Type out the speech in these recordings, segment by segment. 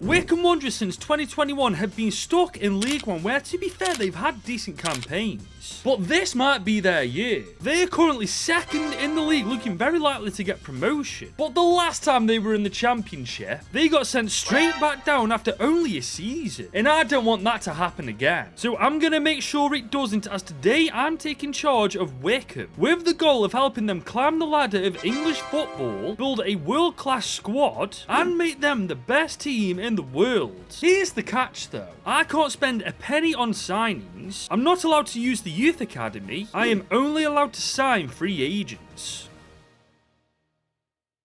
Wycombe Wanderers since 2021 have been stuck in League One where, to be fair, they've had decent campaigns. But this might be their year. They are currently second in the league, looking very likely to get promotion. But the last time they were in the Championship, they got sent straight back down after only a season. And I don't want that to happen again. So I'm going to make sure it doesn't, as today I'm taking charge of Wycombe, with the goal of helping them climb the ladder of English football, build a world-class squad, and make them the best team in the world. Here's the catch though. I can't spend a penny on signings. I'm not allowed to use the youth academy. I am only allowed to sign free agents.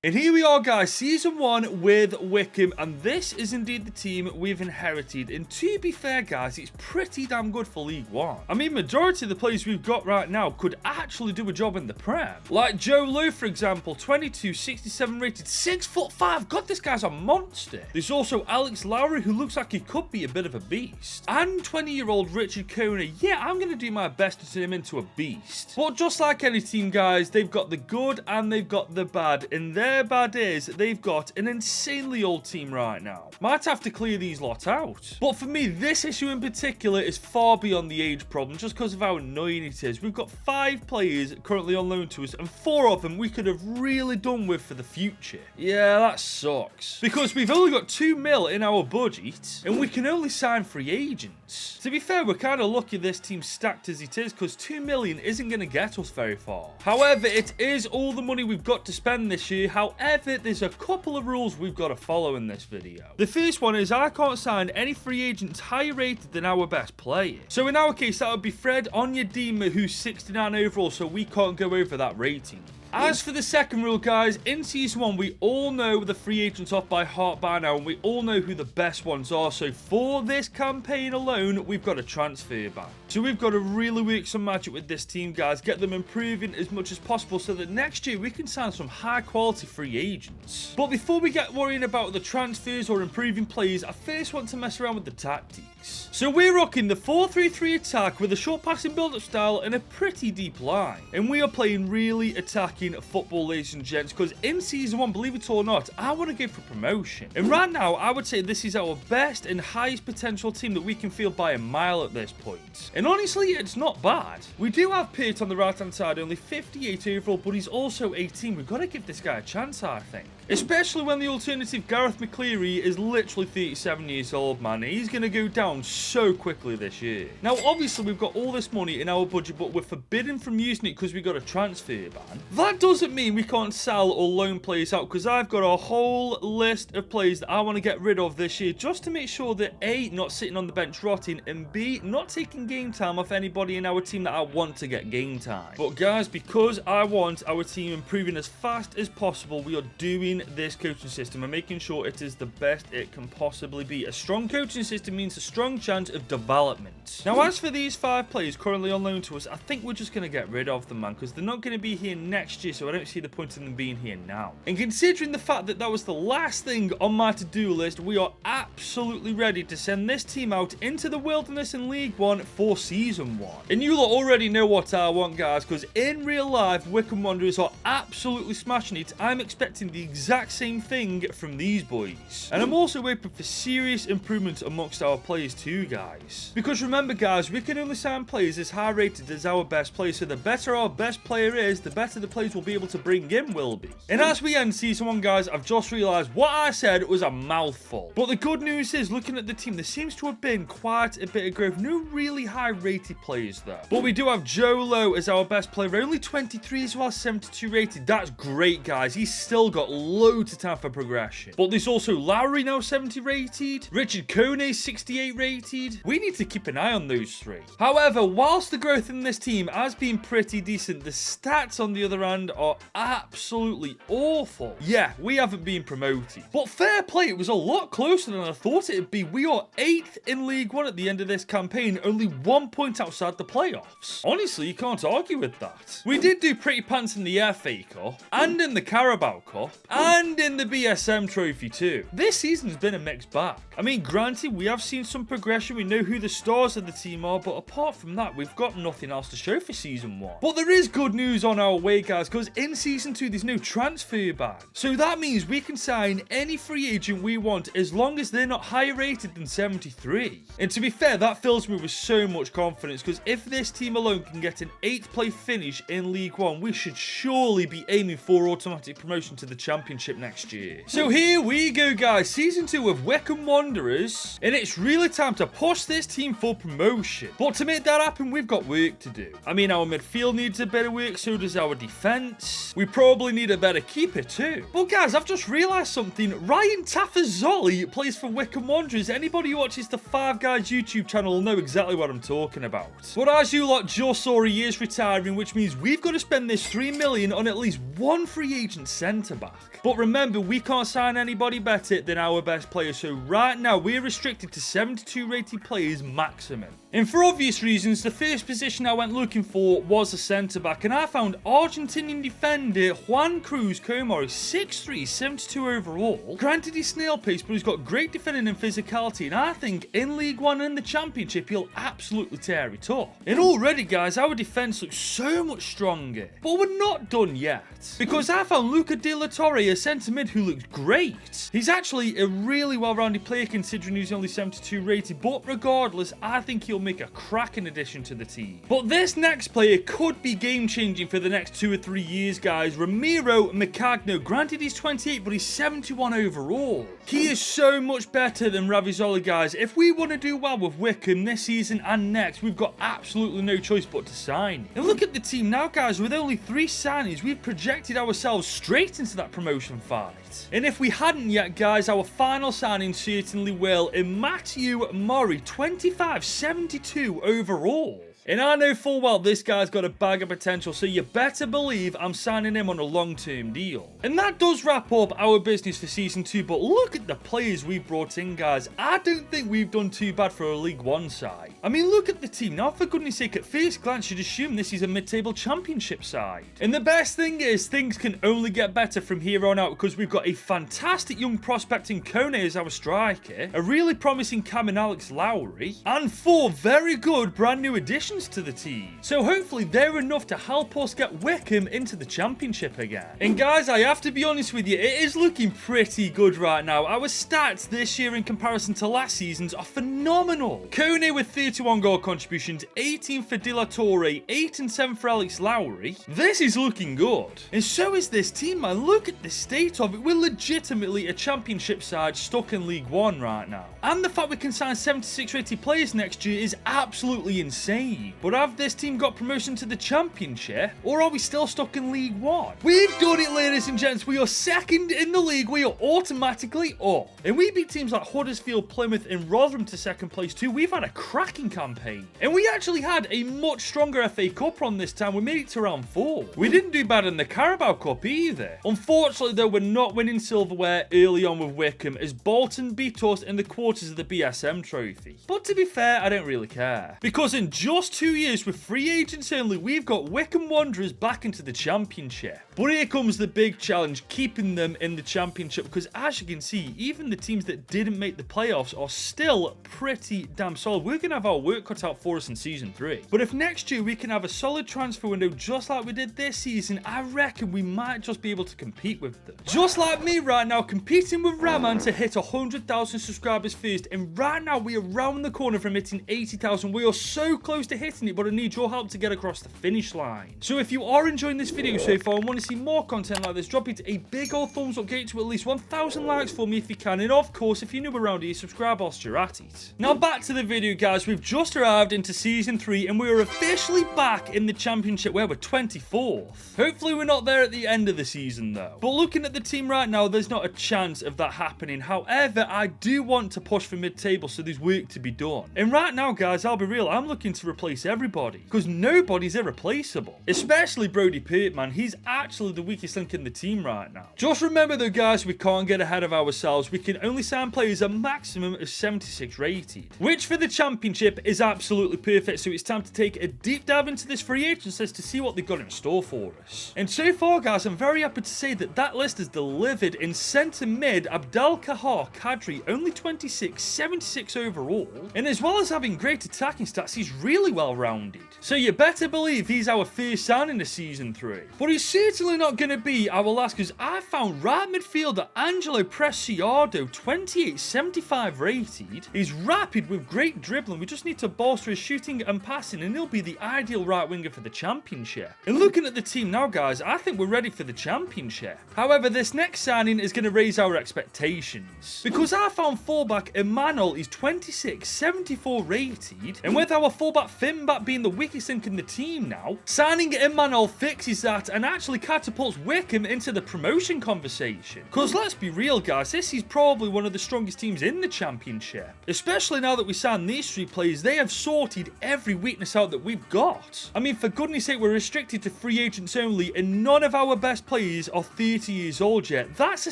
And here we are, guys, Season 1 with Wycombe, and this is indeed the team we've inherited. And to be fair, guys, it's pretty damn good for League One. I mean, majority of the players we've got right now could actually do a job in the Prem. Like Joe Lowe, for example, 22, 67 rated, 6'5". God, this guy's a monster. There's also Alex Lowry, who looks like he could be a bit of a beast. And 20-year-old Richard Coney. Yeah, I'm going to do my best to turn him into a beast. But just like any team, guys, they've got the good and they've got the bad. And their bad is they've got an insanely old team right now. Might have to clear these lot out. But for me, this issue in particular is far beyond the age problem, just because of how annoying it is. We've got 5 players currently on loan to us, and 4 of them we could have really done with for the future. Yeah, that sucks. Because we've only got 2 mil in our budget, and we can only sign free agents. To be fair, we're kind of lucky this team's stacked as it is, because 2 million isn't going to get us very far. However, it is all the money we've got to spend this year. However, there's a couple of rules we've got to follow in this video. The first one is I can't sign any free agents higher rated than our best player. So in our case, that would be Fred Onyedinma, who's 69 overall, so we can't go over that rating. As for the second rule, guys, in Season 1, we all know the free agents off by heart by now, and we all know who the best ones are. So for this campaign alone, we've got a transfer ban. So we've got to really work some magic with this team, guys. Get them improving as much as possible so that next year we can sign some high-quality free agents. But before we get worrying about the transfers or improving players, I first want to mess around with the tactics. So we're rocking the 4-3-3 attack with a short passing build-up style and a pretty deep line. And we are playing really attacking football, ladies and gents, because in Season 1, believe it or not, I want to go for promotion. And right now, I would say this is our best and highest potential team that we can field by a mile at this point. And honestly, it's not bad. We do have Peart on the right-hand side, only 58 overall, but he's also 18. We've got to give this guy a chance, I think. Especially when the alternative Gareth McCleary is literally 37 years old, man. He's going to go down so quickly this year. Now, obviously, we've got all this money in our budget, but we're forbidden from using it because we got a transfer ban. That doesn't mean we can't sell or loan players out, because I've got a whole list of players that I want to get rid of this year, just to make sure that A, not sitting on the bench rotting, and B, not taking game time off anybody in our team that I want to get game time. But guys, because I want our team improving as fast as possible, we are doing this coaching system and making sure it is the best it can possibly be. A strong coaching system means a strong chance of development. Now, as for these 5 players currently on loan to us, I think we're just going to get rid of them, man, because they're not going to be here next year, so I don't see the point in them being here now. And considering the fact that that was the last thing on my to-do list, we are absolutely ready to send this team out into the wilderness in League One for Season 1. And you lot already know what I want, guys, because in real life, Wycombe Wanderers are absolutely smashing it. I'm expecting the exact same thing from these boys. And I'm also hoping for serious improvements amongst our players too, guys. Because remember, guys, we can only sign players as high rated as our best player, so the better our best player is, the better the players will be able to bring in will be. And as we end Season 1, guys, I've just realised what I said was a mouthful. But the good news is, looking at the team, there seems to have been quite a bit of growth. No really high rated players though. But we do have Joe Lowe as our best player, only 23 as well, 72 rated. That's great, guys. He's still got loads of time for progression. But there's also Lowry now 70 rated, Richard Coney 68 rated. We need to keep an eye on those 3. However, whilst the growth in this team has been pretty decent, the stats on the other hand are absolutely awful. Yeah, we haven't been promoted. But fair play, it was a lot closer than I thought it'd be. We are 8th in League One at the end of this campaign, only 1 point outside the playoffs. Honestly, you can't argue with that. We did do pretty pants in the FA Cup, and in the Carabao Cup, and in the BSM trophy too. This season's been a mixed bag. I mean, granted, we have seen some progression, we know who the stars of the team are, but apart from that, we've got nothing else to show for Season 1. But there is good news on our way, guys, because in Season 2, there's no transfer ban. So that means we can sign any free agent we want as long as they're not higher rated than 73. And to be fair, that fills me with so much confidence, because if this team alone can get an 8th place finish in League 1, we should surely be aiming for automatic promotion to the Championship next year. So here we go, guys, Season 2 of Wycombe Wanderers, and it's really time to push this team for promotion. But to make that happen, we've got work to do. I mean, our midfield needs a bit of work, so does our defence. We probably need a better keeper too. But guys, I've just realised something. Ryan Tafazolli plays for Wycombe Wanderers. Anybody who watches the Five Guys YouTube channel will know exactly what I'm talking about. But as you lot just saw, he is retiring, which means we've got to spend this 3 million on at least one free agent centre-back. But remember, we can't sign anybody better than our best player, so right now we're restricted to 72 rated players maximum. And for obvious reasons, the first position I went looking for was a centre-back, and I found Argentinian defender Juan Cruz Comar, 6'3", 72 overall. Granted, he's snail pace, but he's got great defending and physicality, and I think in League 1 and the Championship, he'll absolutely tear it up. And already, guys, our defence looks so much stronger. But we're not done yet, because I found Luca De La Torre, a centre-mid who looks great. He's actually a really well-rounded player considering he's only 72 rated, but regardless, I think he'll make a cracking addition to the team. But this next player could be game-changing for the next 2 or 3 years, guys. Ramiro Macagno. Granted, he's 28, but he's 71 overall. He is so much better than Ravizoli, guys. If we want to do well with Wycombe this season and next, we've got absolutely no choice but to sign. And look at the team now, guys. With only 3 signings, we've projected ourselves straight into that promotion fight. And if we hadn't yet, guys, our final signing certainly will. In Matthew Murray, 25, 72 overall. And I know full well this guy's got a bag of potential, so you better believe I'm signing him on a long-term deal. And that does wrap up our business for Season 2, but look at the players we've brought in, guys. I don't think we've done too bad for a League 1 side. I mean, look at the team. Now, for goodness sake, at first glance, you'd assume this is a mid-table Championship side. And the best thing is, things can only get better from here on out, because we've got a fantastic young prospect in Kone as our striker, a really promising Cam and Alex Lowry, and 4 very good brand new additions to the team. So hopefully they're enough to help us get Wycombe into the Championship again. And guys, I have to be honest with you, it is looking pretty good right now. Our stats this year in comparison to last season's are phenomenal. Kone with 31 goal contributions, 18 for De La Torre, 8 and 7 for Alex Lowry. This is looking good. And so is this team, man. Look at the state of it. We're legitimately a Championship side stuck in League 1 right now. And the fact we can sign 76 rated players next year is absolutely insane. But have this team got promotion to the Championship, or are we still stuck in League 1? We've done it, ladies and gents. We are second in the league. We are automatically up. And we beat teams like Huddersfield, Plymouth, and Rotherham to second place too. We've had a cracking campaign. And we actually had a much stronger FA Cup run this time. We made it to round 4. We didn't do bad in the Carabao Cup either. Unfortunately, though, we're not winning silverware early on with Wycombe, as Bolton beat us in the quarters of the BSM trophy. But to be fair, I don't really care. Because in just 2 years with free agents only, we've got Wycombe Wanderers back into the Championship. But here comes the big challenge, keeping them in the Championship, because as you can see, even the teams that didn't make the playoffs are still pretty damn solid. We're going to have our work cut out for us in Season 3. But if next year we can have a solid transfer window just like we did this season, I reckon we might just be able to compete with them. Just like me right now, competing with Raman to hit 100,000 subscribers first, and right now we are round the corner from hitting 80,000. We are so close to hitting it, but I need your help to get across the finish line. So if you are enjoying this video so far and want to see more content like this, drop it a big old thumbs up, get it to at least 1,000 likes for me if you can, and of course, if you're new around here, subscribe whilst you're at it. Now back to the video, guys. We've just arrived into Season 3 and we are officially back in the Championship where we're 24th. Hopefully we're not there at the end of the season though. But looking at the team right now, there's not a chance of that happening. However, I do want to push for mid-table, so there's work to be done. And right now, guys, I'll be real, I'm looking to replace replace everybody, because nobody's irreplaceable. Especially Brody Peart, man. He's actually the weakest link in the team right now. Just remember though, guys, we can't get ahead of ourselves. We can only sign players a maximum of 76 rated, which for the championship is absolutely perfect. So it's time to take a deep dive into this free agents list to see what they've got in store for us. And so far, guys, I'm very happy to say that list is delivered. In centre mid, Abdelkahar Kadri, only 26, 76 overall, and as well as having great attacking stats, he's really well rounded. So you better believe he's our first signing of season 3. But he's certainly not going to be our last, because I found right midfielder Angelo Preciado, 28, 75 rated. He's rapid with great dribbling. We just need to bolster his shooting and passing, and he'll be the ideal right winger for the championship. And looking at the team now, guys, I think we're ready for the championship. However, this next signing is going to raise our expectations, because I found fullback Emmanuel is 26, 74 rated, and with our fullback Finback being the weakest link in the team now, signing Emmanuel fixes that and actually catapults Wycombe into the promotion conversation. Because let's be real, guys, this is probably one of the strongest teams in the championship. Especially now that we signed these 3 players, they have sorted every weakness out that we've got. I mean, for goodness sake, we're restricted to free agents only, and none of our best players are 30 years old yet. That's a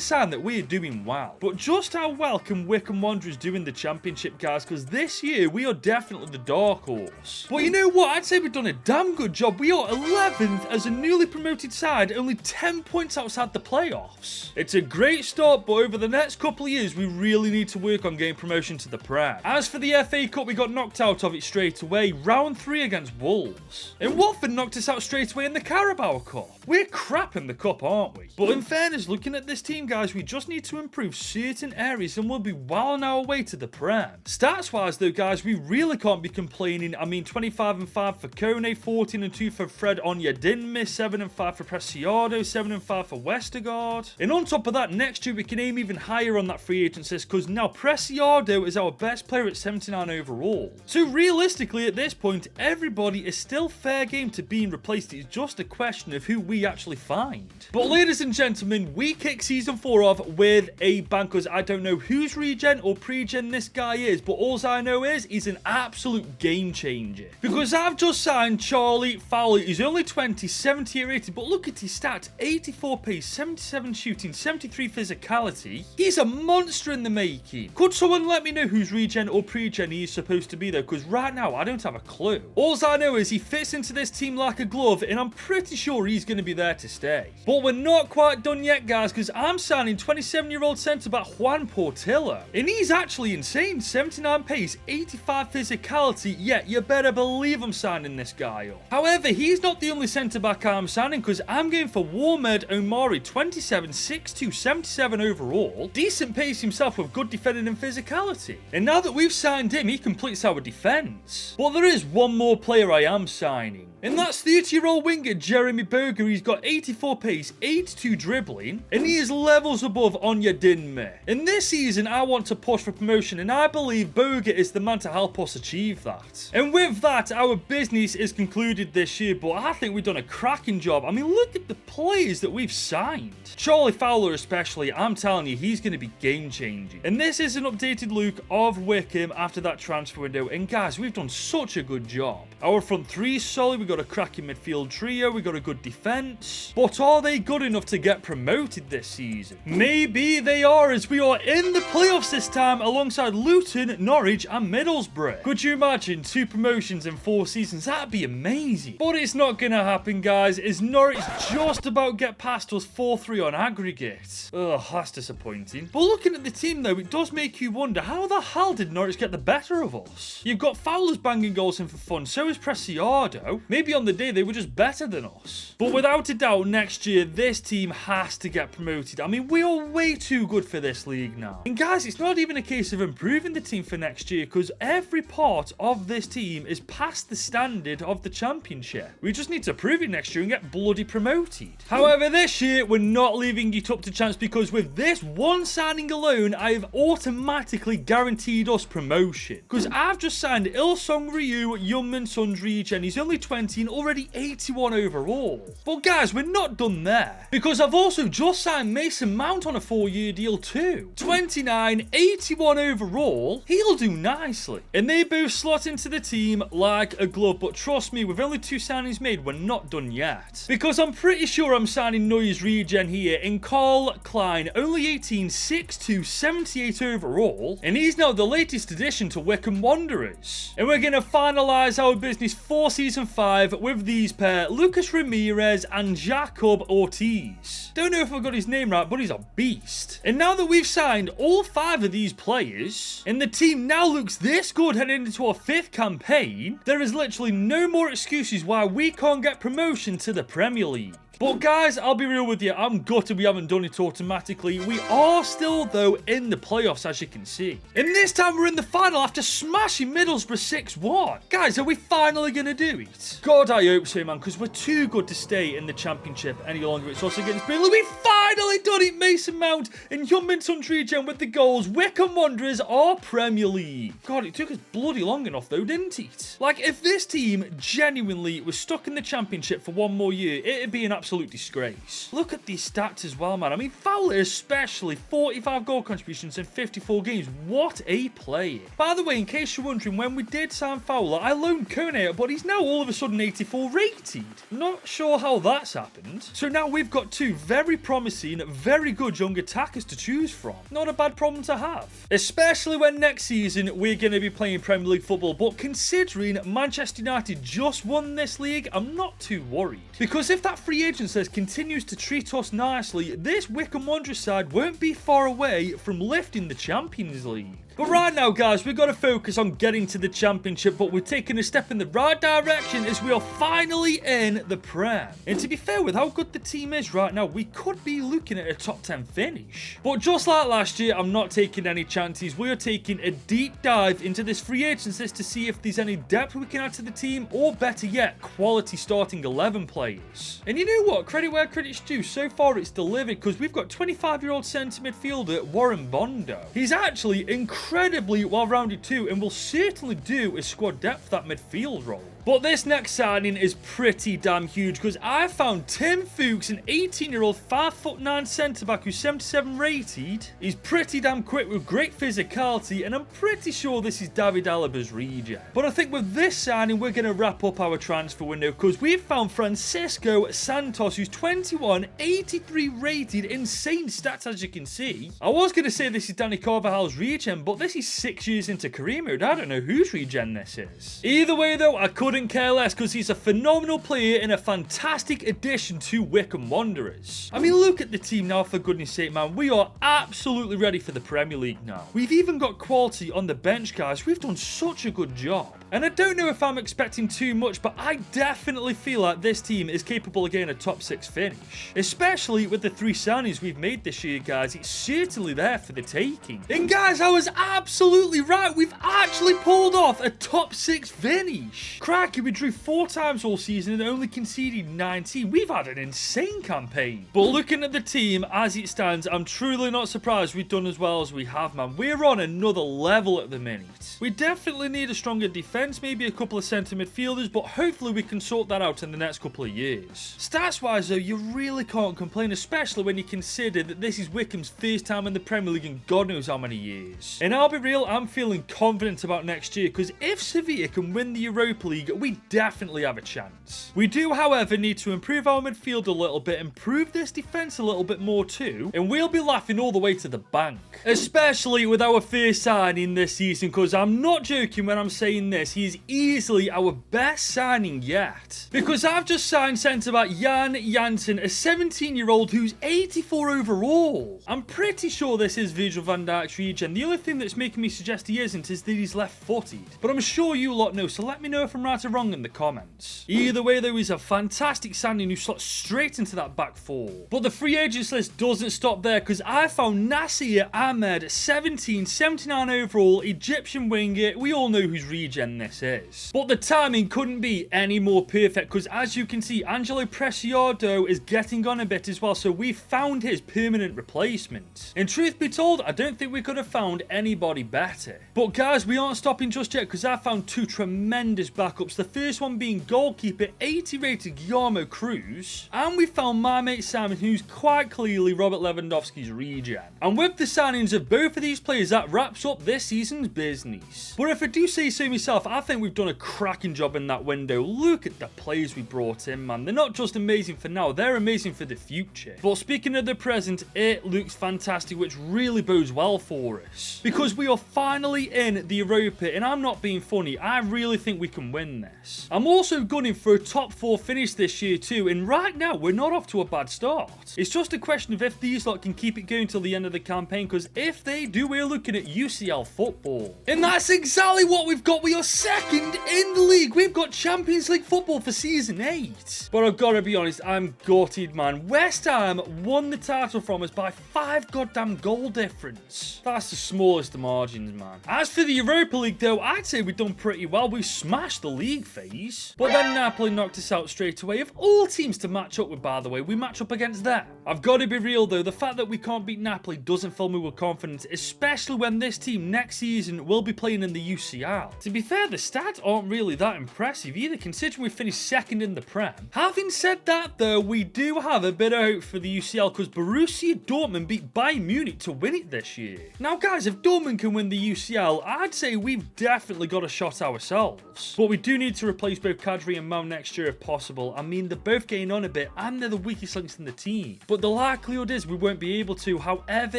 sign that we're doing well. But just how well can Wycombe Wanderers do in the championship, guys? Because this year, we are definitely the dark horse. But you know what? I'd say we've done a damn good job. We are 11th as a newly promoted side, only 10 points outside the playoffs. It's a great start, but over the next couple of years, we really need to work on getting promotion to the Prem. As for the FA Cup, we got knocked out of it straight away, round 3 against Wolves. And Watford knocked us out straight away in the Carabao Cup. We're crap in the Cup, aren't we? But in fairness, looking at this team, guys, we just need to improve certain areas and we'll be well on our way to the Prem. Stats-wise, though, guys, we really can't be complaining. I mean, 25 and 5 for Kone, 14 and 2 for Fred Onyedinma, 7 and 5 for Preciado, 7 and 5 for Westergaard. And on top of that, next year we can aim even higher on that free agent list, because now Preciado is our best player at 79 overall. So realistically, at this point, everybody is still fair game to being replaced. It's just a question of who we actually find. But ladies and gentlemen, we kick season 4 off with a bang, because I don't know whose regen or pre-gen this guy is, but all I know is he's an absolute game changer. Because I've just signed Charlie Fowler. He's only 20, 78 rated, but look at his stats: 84 pace, 77 shooting, 73 physicality. He's a monster in the making. Could someone let me know whose regen or pre-gen he is supposed to be though? Because right now I don't have a clue. All I know is he fits into this team like a glove, and I'm pretty sure he's going to be there to stay. But we're not quite done yet, guys, because I'm signing 27-year-old centre-back Juan Portillo. And he's actually insane. 79 pace, 85 physicality. Yeah, you better believe I'm signing this guy up. However, he's not the only centre-back I'm signing, because I'm going for Warmed Omari, 27, 6'2", 77 overall. Decent pace himself with good defending and physicality. And now that we've signed him, he completes our defence. But there is one more player I am signing, and that's 30-year-old winger Jeremy Boga. He's got 84 pace, 82 dribbling, and he is levels above Onyedinma. In this season, I want to push for promotion, and I believe Boga is the man to help us achieve that. And with that, our business is concluded this year, but I think we've done a cracking job. I mean, look at the players that we've signed. Charlie Fowler especially, I'm telling you, he's going to be game-changing. And this is an updated look of Wycombe after that transfer window, and guys, we've done such a good job. Our front three is solid. We've got a cracking midfield trio. We've got a good defence. But are they good enough to get promoted this season? Maybe they are, as we are in the playoffs this time alongside Luton, Norwich and Middlesbrough. Could you imagine 2 promotions in 4 seasons? That'd be amazing. But it's not going to happen, guys, as Norwich just about get past us 4-3 on aggregate. Ugh, that's disappointing. But looking at the team, though, it does make you wonder, how the hell did Norwich get the better of us? You've got Fowler's banging goals in for fun, so is Preciado. Maybe on the day they were just better than us. But without a doubt, next year, this team has to get promoted. I mean, we are way too good for this league now. And guys, it's not even a case of improving the team for next year, because every part of this team is past the standard of the championship. We just need to prove it next year and get bloody promoted. However, this year, we're not leaving it up to chance, because with this one signing alone, I have automatically guaranteed us promotion. Because I've just signed Ilsong Ryu, Youngman Sundry, and he's only 20, 17, already 81 overall. But guys, we're not done there, because I've also just signed Mason Mount on a 4-year deal too. 29, 81 overall, he'll do nicely. And they both slot into the team like a glove, but trust me, with only 2 signings made, we're not done yet. Because I'm pretty sure I'm signing Neuer's regen here in Carl Klein, only 18, 6'2", 78 overall, and he's now the latest addition to Wycombe Wanderers. And we're going to finalise our business for Season 5 with these pair, Lucas Ramirez and Jacob Ortiz. Don't know if I got his name right, but he's a beast. And now that we've signed all 5 of these players, and the team now looks this good heading into our 5th campaign, there is literally no more excuses why we can't get promotion to the Premier League. But guys, I'll be real with you, I'm gutted we haven't done it automatically. We are still, though, in the playoffs, as you can see. And this time we're in the final after smashing Middlesbrough 6-1. Guys, are we finally going to do it? God, I hope so, man, because we're too good to stay in the Championship any longer. It's also against Burnley. We finally done it! Mason Mount and Heung-min Son's regen with the goals. Wycombe Wanderers are Premier League. God, it took us bloody long enough, though, didn't it? Like, if this team genuinely was stuck in the Championship for one more year, it'd be an absolute disgrace. Look at these stats as well, man. I mean, Fowler especially, 45 goal contributions in 54 games. What a player. By the way, in case you're wondering, when we did sign Fowler, I loaned Kone out, but he's now all of a sudden 84 rated. Not sure how that's happened. So now we've got 2 very promising, very good young attackers to choose from. Not a bad problem to have. Especially when next season we're going to be playing Premier League football. But considering Manchester United just won this league, I'm not too worried. Because if that free agent list continues to treat us nicely, this Wycombe Wanderers side won't be far away from lifting the Champions League. But right now, guys, we've got to focus on getting to the Championship, but we're taking a step in the right direction as we are finally in the Prem. And to be fair, with how good the team is right now, we could be looking at a top 10 finish. But just like last year, I'm not taking any chances. We are taking a deep dive into this free agents list to see if there's any depth we can add to the team, or better yet, quality starting 11 players. And you know what? Credit where credit's due. So far, it's delivered, because we've got 25-year-old centre midfielder Warren Bondo. He's actually incredibly well-rounded too, and will certainly do a squad depth that midfield role. But this next signing is pretty damn huge, because I found Tim Fuchs, an 18-year-old 5'9" centre-back who's 77 rated. He's pretty damn quick with great physicality, and I'm pretty sure this is David Alaba's regen. But I think with this signing, we're going to wrap up our transfer window, because we've found Francisco Santos, who's 21, 83 rated, insane stats as you can see. I was going to say this is Danny Carvajal's regen, but this is 6 years into career mode. I don't know whose regen this is. Either way though, I couldn't care less, because he's a phenomenal player and a fantastic addition to Wycombe Wanderers. I mean, look at the team now, for goodness sake, man. We are absolutely ready for the Premier League now. We've even got quality on the bench, guys. We've done such a good job. And I don't know if I'm expecting too much, but I definitely feel like this team is capable of getting a top 6 finish. Especially with the 3 signings we've made this year, guys. It's certainly there for the taking. And guys, I was absolutely right. We've actually pulled off a top 6 finish. Crikey, we drew 4 times all season and only conceded 19. We've had an insane campaign. But looking at the team as it stands, I'm truly not surprised we've done as well as we have, man. We're on another level at the minute. We definitely need a stronger defense, maybe a couple of centre midfielders, but hopefully we can sort that out in the next couple of years. Stats-wise, though, you really can't complain, especially when you consider that this is Wycombe's first time in the Premier League in God knows how many years. And I'll be real, I'm feeling confident about next year, because if Sevilla can win the Europa League, we definitely have a chance. We do, however, need to improve our midfield a little bit, improve this defence a little bit more too, and we'll be laughing all the way to the bank. Especially with our first signing this season, because I'm not joking when I'm saying this, he is easily our best signing yet. Because I've just signed centre-back Jan Jansen, a 17-year-old who's 84 overall. I'm pretty sure this is Virgil van Dijk's regen. The only thing that's making me suggest he isn't is that he's left-footed. But I'm sure you lot know, so let me know if I'm right or wrong in the comments. Either way though, he's a fantastic signing who slots straight into that back 4. But the free agents list doesn't stop there, because I found Nasir Ahmed, 17, 79 overall, Egyptian winger. We all know whose regen this is. But the timing couldn't be any more perfect because, as you can see, Angelo Preciado is getting on a bit as well, so we found his permanent replacement. And truth be told, I don't think we could have found anybody better. But guys, we aren't stopping just yet because I found two tremendous backups. The first one being goalkeeper 80 rated Guillermo Cruz, and we found my mate Simon, who's quite clearly Robert Lewandowski's regen. And with the signings of both of these players, that wraps up this season's business. But if I do say so myself, I think we've done a cracking job in that window. Look at the players we brought in, man. They're not just amazing for now, they're amazing for the future. But speaking of the present, it looks fantastic, which really bodes well for us, because we are finally in the Europa, and I'm not being funny, I really think we can win this. I'm also gunning for a top 4 finish this year too, and right now we're not off to a bad start. It's just a question of if these lot can keep it going till the end of the campaign, because if they do, we're looking at UCL football. And that's exactly what we've got. We are second in the league. We've got Champions League football for season 8. But I've got to be honest, I'm gutted, man. West Ham won the title from us by 5 goddamn goal difference. That's the smallest of margins, man. As for the Europa League though, I'd say we've done pretty well. We smashed the league phase. But then Napoli knocked us out straight away. Of all teams to match up with, by the way, we match up against them. I've got to be real though, the fact that we can't beat Napoli doesn't fill me with confidence, especially when this team next season will be playing in the UCL. To be fair, the stats aren't really that impressive either, considering we finished second in the Prem. Having said that though, we do have a bit of hope for the UCL because Borussia Dortmund beat Bayern Munich to win it this year. Now guys, if Dortmund can win the UCL, I'd say we've definitely got a shot ourselves. But we do need to replace both Kadri and Mount next year if possible. I mean, they're both getting on a bit and they're the weakest links in the team. But the likelihood is we won't be able to. However,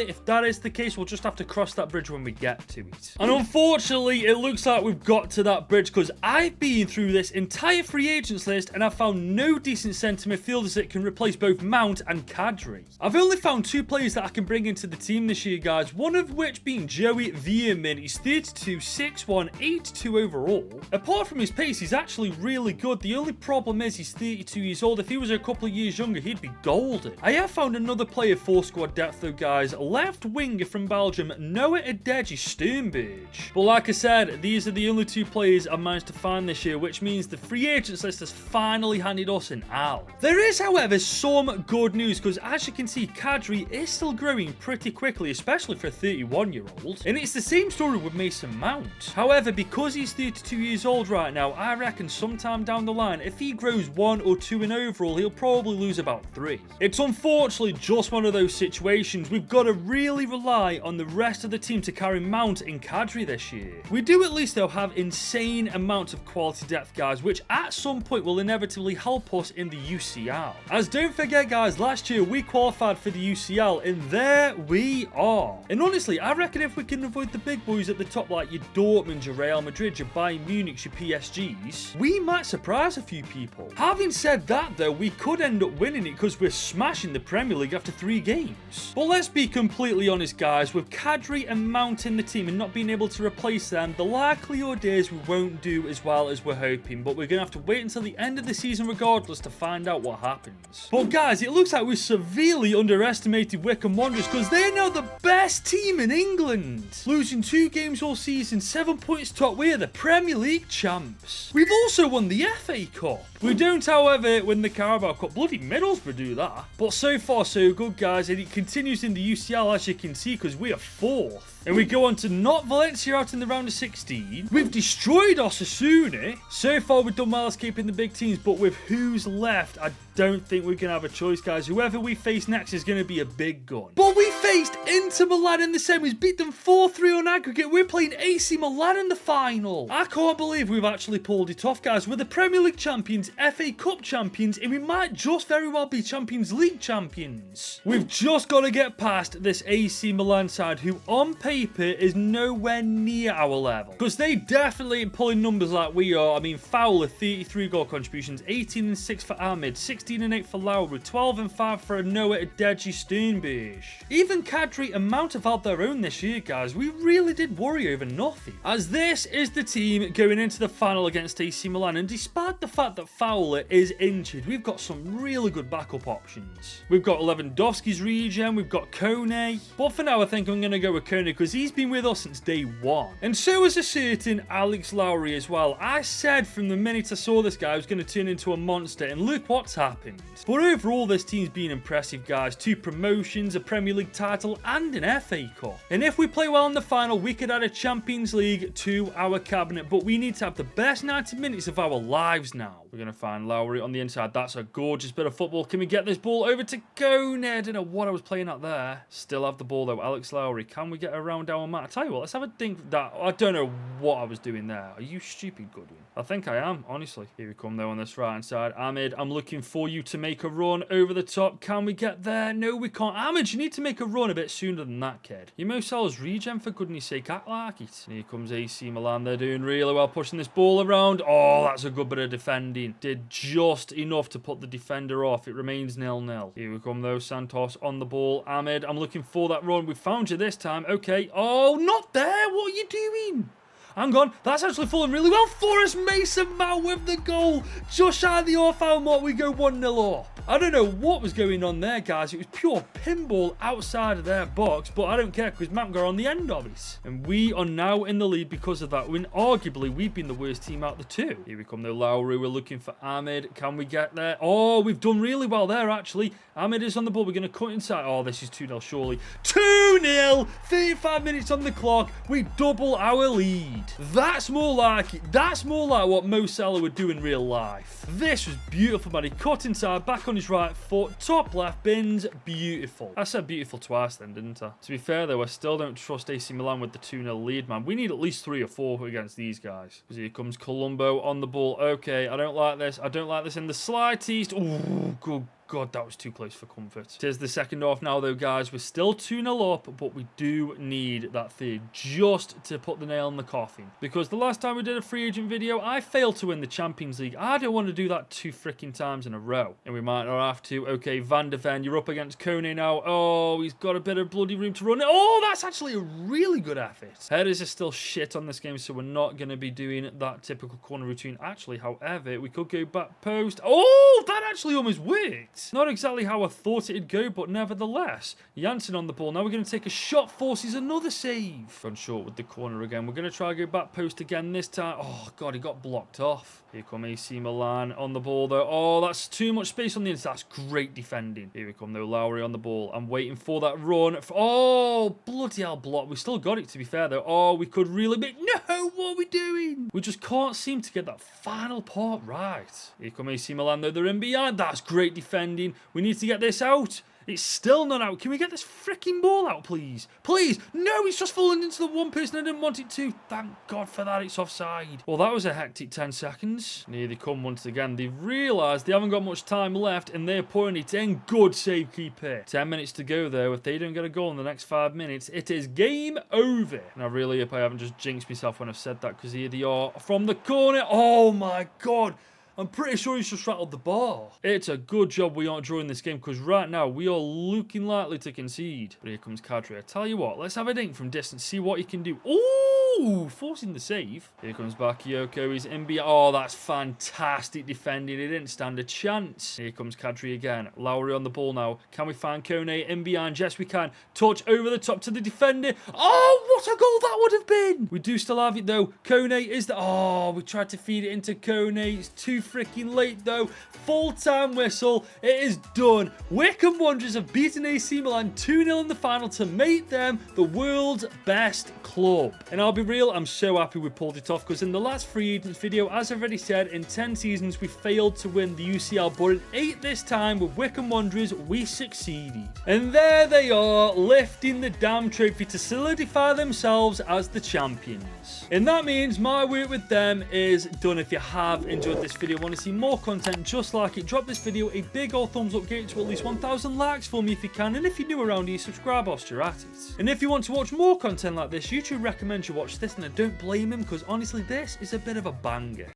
if that is the case, we'll just have to cross that bridge when we get to it. And unfortunately, it looks like we've got to that bridge because I've been through this entire free agents list and I've found no decent centre midfielders that can replace both Mount and Kadri. I've only found 2 players that I can bring into the team this year, guys, one of which being Joey Veerman. He's 32, 6'1", 82 overall. Apart from his pace, he's actually really good. The only problem is he's 32 years old. If he was a couple of years younger, he'd be golden. I have found another player for squad depth though, guys. Left winger from Belgium, Noah Adeji Sternberg. But like I said, these are the only 2 players I managed to find this year, which means the free agents list has finally handed us an L. There is, however, some good news because as you can see, Kadri is still growing pretty quickly, especially for a 31-year-old. And it's the same story with Mason Mount. However, because he's 32 years old right now, I reckon sometime down the line, if he grows 1 or 2 in overall, he'll probably lose about 3. It's unfortunately just one of those situations. We've got to really rely on the rest of the team to carry Mount and Kadri this year. We do at least though have insane amounts of quality depth, guys, which at some point will inevitably help us in the UCL. As don't forget, guys, last year we qualified for the UCL and there we are. And honestly, I reckon if we can avoid the big boys at the top like your Dortmund, your Real Madrid, your Bayern Munich, your PSGs, we might surprise a few people. Having said that though, we could end up winning it because we're smashing the Premier League after 3 games. But let's be completely honest, guys, with Kadri and Mount in the team and not being able to replace them, the likelihood is we won't do as well as we're hoping, but we're going to have to wait until the end of the season regardless to find out what happens. But guys, it looks like we severely underestimated Wycombe Wanderers because they're now the best team in England. Losing 2 games all season, 7 points top, we're the Premier League champs. We've also won the FA Cup. We don't, however, win the Carabao Cup. Bloody Middlesbrough do that. But so far so good, guys, and it continues in the UCL as you can see because we are 4th. And we go on to knock Valencia out in the round of 16. We've destroyed Osasuna. So far, we've done well escaping the big teams, but with who's left, I don't think we're going to have a choice, guys. Whoever we face next is going to be a big gun. But we faced Inter Milan in the semis, beat them 4-3 on aggregate. We're playing AC Milan in the final. I can't believe we've actually pulled it off, guys. We're the Premier League champions, FA Cup champions, and we might just very well be Champions League champions. We've just got to get past this AC Milan side, who on paper is nowhere near our level, because they definitely ain't pulling numbers like we are. I mean, Fowler 33 goal contributions, 18 and 6 for Ahmed, 16 16-8 for Lowry, 12-5 for a Noah Adeji Sternberg. Even Kadri and Mount have held their own this year, guys. We really did worry over nothing, as this is the team going into the final against AC Milan, and despite the fact that Fowler is injured, we've got some really good backup options. We've got Lewandowski's regen, we've got Kone, but for now I think I'm going to go with Kone because he's been with us since day one. And so is a certain Alex Lowry as well. I said from the minute I saw this guy I was going to turn into a monster, and look what's happened. But overall this team's been impressive, guys. 2 promotions, a Premier League title and an FA Cup. And if we play well in the final, we could add a Champions League to our cabinet, but we need to have the best 90 minutes of our lives now. We're going to find Lowry on the inside. That's a gorgeous bit of football. Can we get this ball over to Kone? I don't know what I was playing at there. Still have the ball though. Alex Lowry. Can we get around our mat? I tell you what, let's have a think that. I don't know what I was doing there. Are you stupid, Goodwin? I think I am, honestly. Here we come though on this right hand side. Ahmed, I'm looking for you to make a run over the top. Can we get there? No, we can't. Ahmed, you need to make a run a bit sooner than that, kid. You Mo Salah's regen, for goodness sake. Act like it. And here comes AC Milan. They're doing really well pushing this ball around. Oh, that's a good bit of defending. Did just enough to put the defender off. It remains 0-0. Here we come though. Santos on the ball. Ahmed, I'm looking for that run. We found you this time. Okay. Oh, not there. What are you doing? Hang on, that's actually falling really well for us. Mason Mount with the goal. Just shy of the off-hour mark, we go 1-0 up. I don't know what was going on there, guys. It was pure pinball outside of their box, but I don't care because Mount got on the end of it. And we are now in the lead because of that win. Arguably, we've been the worst team out of the two. Here we come though, Lowry. We're looking for Ahmed. Can we get there? Oh, we've done really well there, actually. Ahmed is on the ball. We're going to cut inside. Oh, this is 2-0 surely. 2-0! 35 minutes on the clock. We double our lead. That's more like it. That's more like what Mo Salah would do in real life. This was beautiful, man. He cut inside, back on his right foot, top left bins. Beautiful. I said beautiful twice then, didn't I? To be fair, though, I still don't trust AC Milan with the 2-0 lead, man. We need at least 3 or 4 against these guys. Because here comes Colombo on the ball. Okay, I don't like this. I don't like this in the slightest. Oh, good God, that was too close for comfort. It is the second half now, though, guys. We're still 2-0 up, but we do need that third just to put the nail in the coffin. Because the last time we did a free agent video, I failed to win the Champions League. I don't want to do that 2 freaking times in a row. And we might not have to. Okay, Van de Ven, you're up against Kone now. Oh, he's got a bit of bloody room to run. Oh, that's actually a really good effort. Headers are still shit on this game, so we're not going to be doing that typical corner routine. Actually, however, we could go back post. Oh, that actually almost worked. Not exactly how I thought it'd go, but nevertheless. Janssen on the ball. Now we're going to take a shot, forces another save. Gone short with the corner again. We're going to try to go back post again this time. Oh, God, he got blocked off. Here come AC Milan on the ball, though. Oh, that's too much space on the inside. That's great defending. Here we come, though. Lowry on the ball. I'm waiting for that run. Oh, bloody hell block. We still got it, to be fair, though. Oh, we could really be... No, what are we doing? We just can't seem to get that final part right. Here come AC Milan, though. They're in behind. That's great defending. We need to get this out. It's still not out. Can we get this freaking ball out, please? Please. No, it's just fallen into the one person I didn't want it to. Thank God for that. It's offside. Well, that was a hectic 10 seconds. And here they come once again. They've realised they haven't got much time left, and they're putting it in. Good save, keeper. 10 minutes to go, though. If they don't get a goal in the next 5 minutes, it is game over. And I really hope I haven't just jinxed myself when I've said that, because here they are from the corner. Oh, my God. I'm pretty sure he's just rattled the bar. It's a good job we aren't drawing this game, because right now we are looking likely to concede. But here comes Kadri. I tell you what, let's have a dink from distance, see what he can do. Ooh, forcing the save. Here comes Bakayoko. He's in behind. Oh, that's fantastic defending. He didn't stand a chance. Here comes Kadri again. Lowry on the ball now. Can we find Kone in behind? Yes, we can. Touch over the top to the defender. Oh, what a goal that would have been. We do still have it, though. Kone is the... Oh, we tried to feed it into Kone. It's too freaking late, though. Full-time whistle. It is done. Wycombe Wanderers have beaten AC Milan 2-0 in the final to make them the world's best club. And I'll be real, I'm so happy we pulled it off, because in the last free agents video, as I've already said, in 10 seasons we failed to win the UCL, but in 8 this time with Wycombe Wanderers we succeeded. And there they are, lifting the damn trophy to solidify themselves as the champions. And that means my work with them is done. If you have enjoyed this video, want to see more content just like it, drop this video a big old thumbs up, get it to at least 1,000 likes for me if you can, and if you're new around here, subscribe whilst you're at it. And if you want to watch more content like this, YouTube recommends you watch this, and I don't blame him, because honestly this is a bit of a banger.